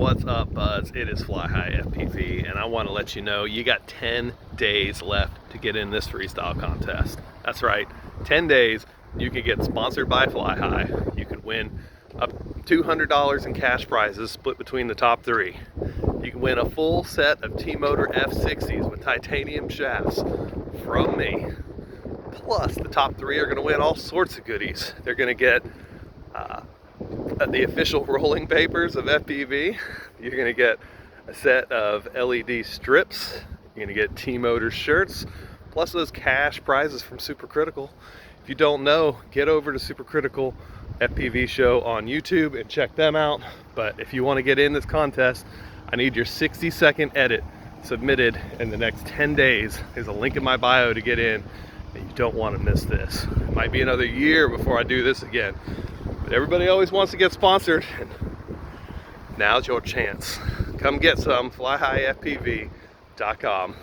What's up, Buzz? It is Fly High FPV, and I want to let you know you got 10 days left to get in this freestyle contest. That's right, 10 days. You could get sponsored by Fly High. You could win up $200 in cash prizes split between the top three. You can win a full set of T-Motor F60s with titanium shafts from me. Plus, the top three are going to win all sorts of goodies. They're going to get the official rolling papers of FPV. You're going to get a set of LED strips. You're going to get T-Motor shirts, plus those cash prizes from Super Critical. If you don't know, get over to Super Critical FPV Show on YouTube and check them out. But if you want to get in this contest, I need your 60-second edit submitted in the next 10 days. There's a link in my bio to get in, and you don't want to miss this. It might be another year before I do this again, but everybody always wants to get sponsored, and now's your chance. Come get some, flyhighfpv.com.